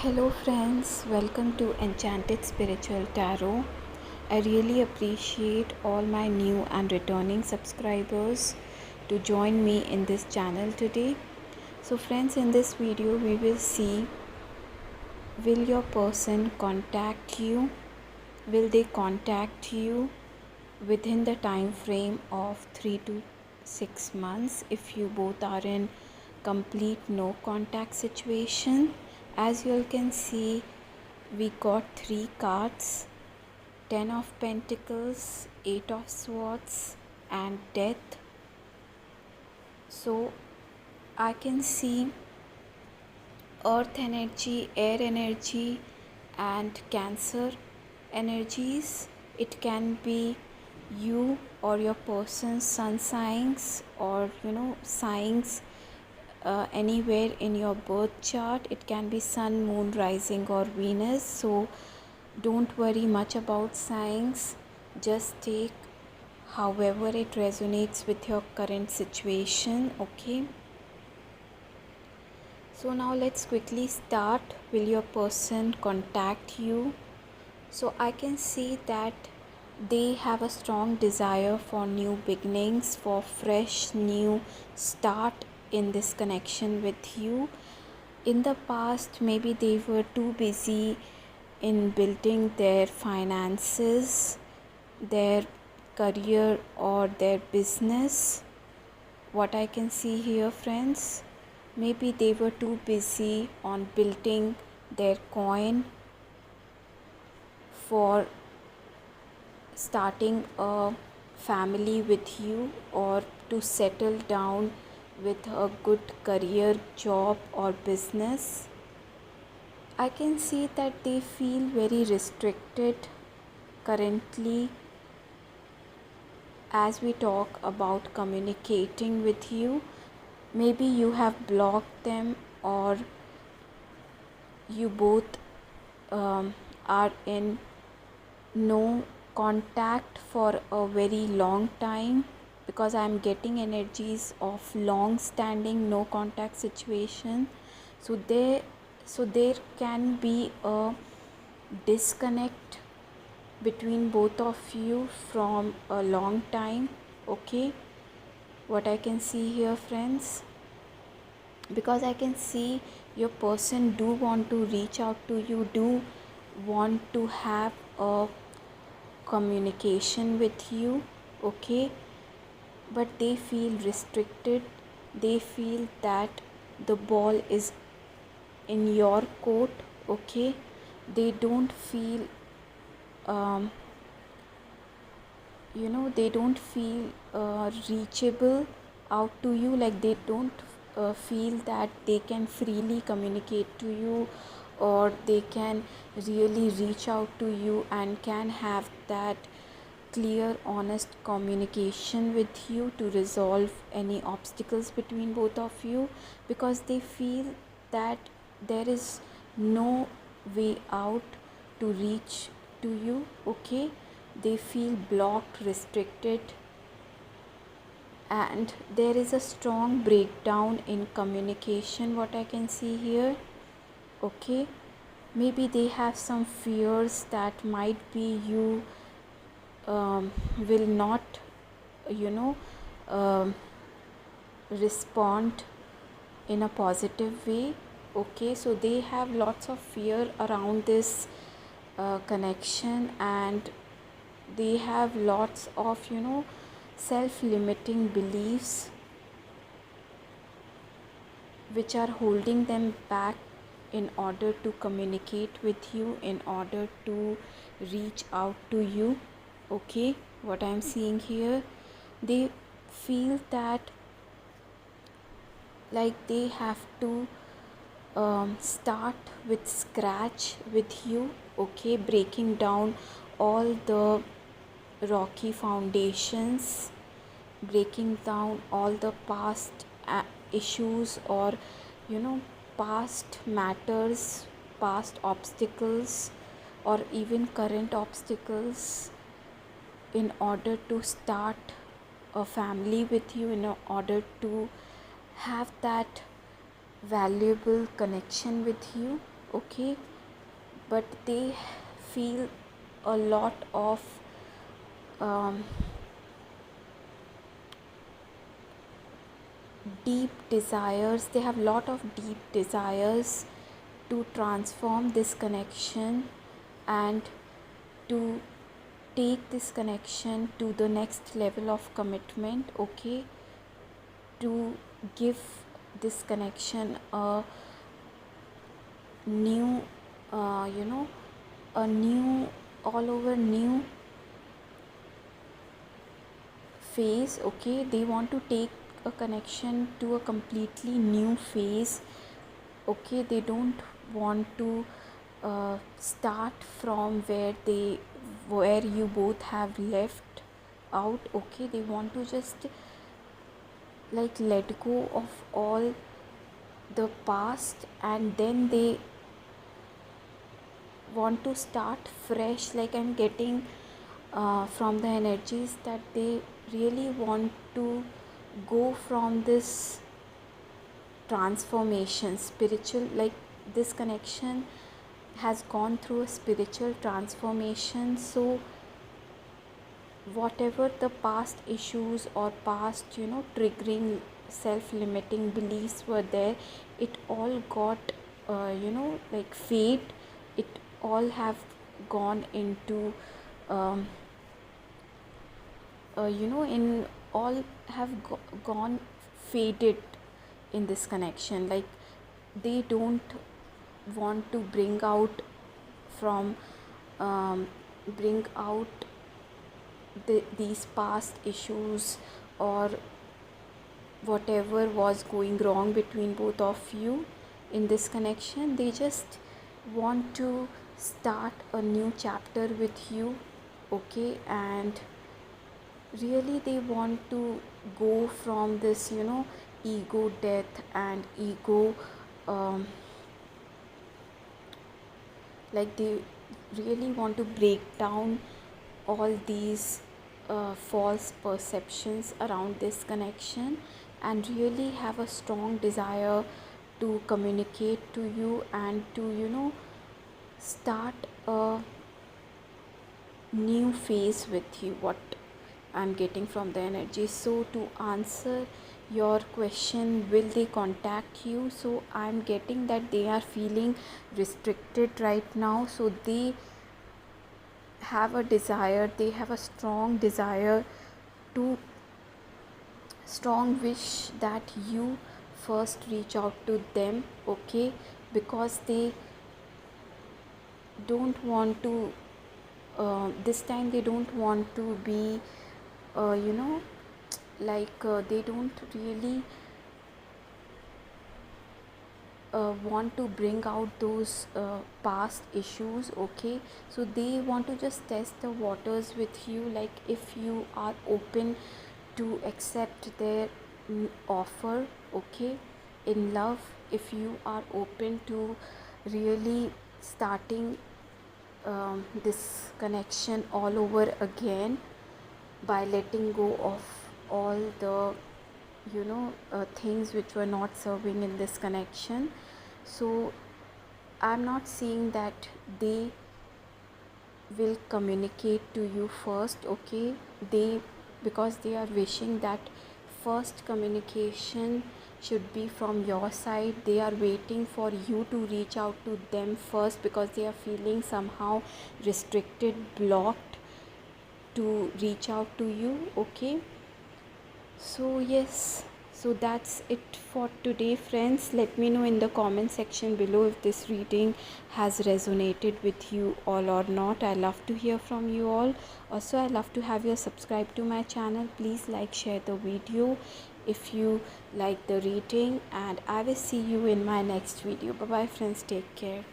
Hello, friends, welcome to Enchanted Spiritual Tarot. I really appreciate all my new and returning subscribers to join me in this channel today. So, friends, in this video, we will see, will your person contact you? Will they contact you within the time frame of 3 to 6 months if you both are in complete no contact situation? As you all can see, we got 3 cards: 10 of Pentacles, 8 of Swords, and Death. So I can see Earth energy, air energy, and Cancer energies. It can be you or your person's sun signs, or signs anywhere in your birth chart. It can be Sun, Moon, Rising, or Venus. So don't worry much about signs. Just take however it resonates with your current situation. Okay, so now let's quickly start. Will your person contact you? So I can see that they have a strong desire for new beginnings, for fresh new start in this connection with you. In the past, maybe they were too busy in building their finances, their career, or their business. What I can see here, friends, maybe they were too busy on building their coin for starting a family with you, or to settle down with a good career, job, or business. I can see that they feel very restricted currently as we talk about communicating with you. Maybe you have blocked them, or you both are in no contact for a very long time, because I am getting energies of long standing no contact situation. So there can be a disconnect between both of you from a long time. Okay, what I can see here, friends, because I can see your person do want to reach out to you, do want to have a communication with you. Okay, but they feel restricted. They feel that the ball is in your court. Okay, they don't feel they don't feel reachable out to you. Like, they don't feel that they can freely communicate to you, or they can really reach out to you and can have that clear, honest communication with you to resolve any obstacles between both of you, because they feel that there is no way out to reach to you. Okay, they feel blocked, restricted, and there is a strong breakdown in communication, what I can see here. Okay, maybe they have some fears that might be you will not you know um, respond in a positive way. Okay, so they have lots of fear around this connection, and they have lots of self-limiting beliefs which are holding them back in order to communicate with you, in order to reach out to you. Okay, what I'm seeing here, they feel that like they have to start with scratch with you. Okay, breaking down all the rocky foundations, breaking down all the past issues, or past matters, past obstacles, or even current obstacles, in order to start a family with you, in order to have that valuable connection with you. okay, but they feel a lot of um, deep desires. They have lot of deep desires to transform this connection and to take this connection to the next level of commitment, okay, to give this connection a new a new, all over new phase, okay. They want to take a connection to a completely new phase, okay. They don't want to start from where you both have left out, okay. They want to just like let go of all the past, and then they want to start fresh. Like I'm getting from the energies that they really want to go from this transformation, spiritual, like this connection has gone through a spiritual transformation. So whatever the past issues or past, triggering self-limiting beliefs were there, it all got like fade. It all have gone into in all have gone faded in this connection. Like they don't want to from bring out these past issues or whatever was going wrong between both of you in this connection. They just want to start a new chapter with you, okay. And really they want to go from this, ego death and ego um, like they really want to break down all these false perceptions around this connection, and really have a strong desire to communicate to you and to start a new phase with you, what I'm getting from the energy. So to answer your question, will they contact you, so I'm getting that they are feeling restricted right now. So they have a desire, they have a strong desire to, strong wish that you first reach out to them, okay. Because they don't want to this time they don't want to be they don't really want to bring out those past issues, okay. So they want to just test the waters with you, like if you are open to accept their offer, okay, in love. If you are open to really starting this connection all over again by letting go of all the things which were not serving in this connection. So I'm not saying that they will communicate to you first, okay. They, because they are wishing that first communication should be from your side. They are waiting for you to reach out to them first, because they are feeling somehow restricted, blocked to reach out to you, okay. So yes, so that's it for today, friends. Let me know in the comment section below if this reading has resonated with you all or not. I love to hear from you all. Also, I love to have you subscribe to my channel. Please like, share the video if you like the reading, and I will see you in my next video. Bye bye, friends. Take care.